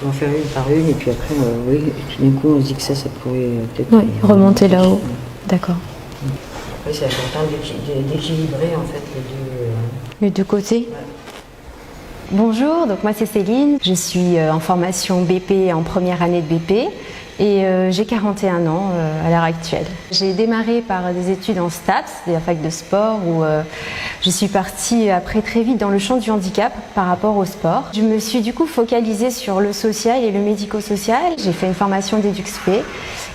On va faire une par une et puis après, oui, tout d'un coup, on se dit que ça pourrait peut-être... Oui, remonter là-haut. D'accord. Oui, c'est important d'équilibrer en fait Les deux côtés. Ouais. Bonjour, donc moi c'est Céline, je suis en formation BP en première année de BP et j'ai 41 ans à l'heure actuelle. J'ai démarré par des études en STAPS, la fac de sport, où je suis partie après très vite dans le champ du handicap par rapport au sport. Je me suis du coup focalisée sur le social et le médico-social. J'ai fait une formation d'EduxP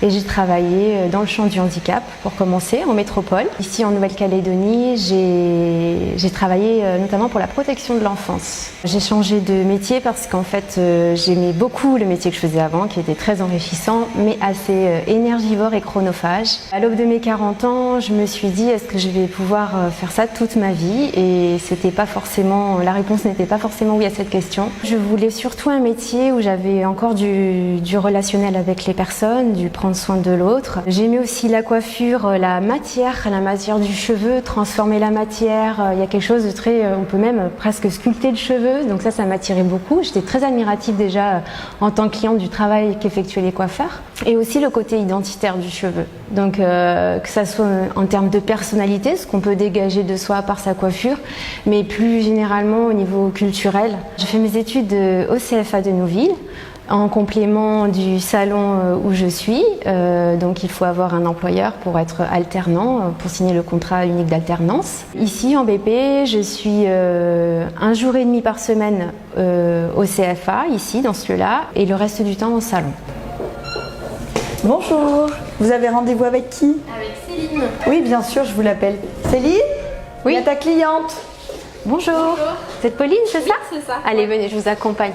et j'ai travaillé dans le champ du handicap pour commencer en métropole. Ici en Nouvelle-Calédonie, j'ai travaillé notamment pour la protection de l'enfance. J'ai changé de métier parce qu'en fait j'aimais beaucoup le métier que je faisais avant, qui était très enrichissant mais assez énergivore et chronophage. À l'aube de mes 40 ans, je me suis dit est-ce que je vais pouvoir faire ça toute ma vie, et la réponse n'était pas forcément oui à cette question. Je voulais surtout un métier où j'avais encore du relationnel avec les personnes, du prendre soin de l'autre. J'aimais aussi la coiffure, la matière du cheveu, transformer la matière. Il y a quelque chose de très... on peut même presque sculpter le cheveu, donc ça m'attirait beaucoup. J'étais très admirative déjà en tant que cliente du travail qu'effectuaient les coiffeurs. Et aussi le côté identitaire du cheveu. Donc que ça soit en termes de personnalité, ce qu'on peut dégager de soi par sa coiffure, mais plus généralement au niveau culturel. J'ai fait mes études au CFA de Nouville, en complément du salon où je suis. Donc il faut avoir un employeur pour être alternant, pour signer le contrat unique d'alternance. Ici en BP, je suis 1 jour et demi par semaine au CFA, ici dans ce lieu-là, et le reste du temps au salon. Bonjour, vous avez rendez-vous avec qui? Avec Céline. Oui, bien sûr, je vous l'appelle. Céline? Oui. Il y a ta cliente. Bonjour. C'est Pauline, c'est ça? Oui, c'est ça. Allez, venez, je vous accompagne.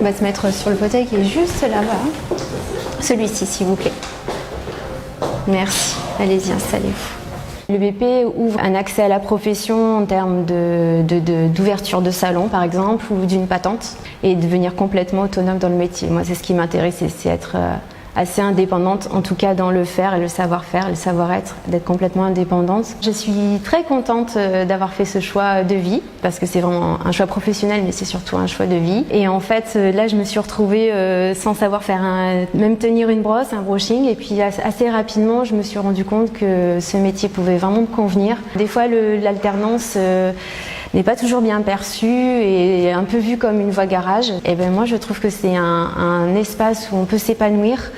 On va se mettre sur le fauteuil qui est juste là-bas. Celui-ci, s'il vous plaît. Merci. Allez-y, installez-vous. Le BP ouvre un accès à la profession en termes d'ouverture de salon, par exemple, ou d'une patente, et devenir complètement autonome dans le métier. Moi, c'est ce qui m'intéresse, c'est être assez indépendante, en tout cas dans le faire et le savoir-faire, le savoir-être, d'être complètement indépendante. Je suis très contente d'avoir fait ce choix de vie, parce que c'est vraiment un choix professionnel, mais c'est surtout un choix de vie. Et en fait, là, je me suis retrouvée sans savoir faire même tenir une brosse, un brushing, et puis assez rapidement, je me suis rendu compte que ce métier pouvait vraiment me convenir. Des fois, l'alternance n'est pas toujours bien perçue et un peu vue comme une voie garage. Et ben moi, je trouve que c'est un espace où on peut s'épanouir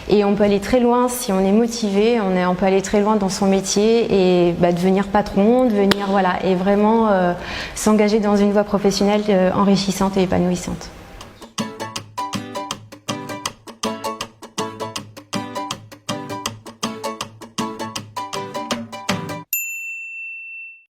et on peut aller très loin si on est motivé. On peut aller très loin dans son métier et devenir patron, et vraiment s'engager dans une voie professionnelle enrichissante et épanouissante.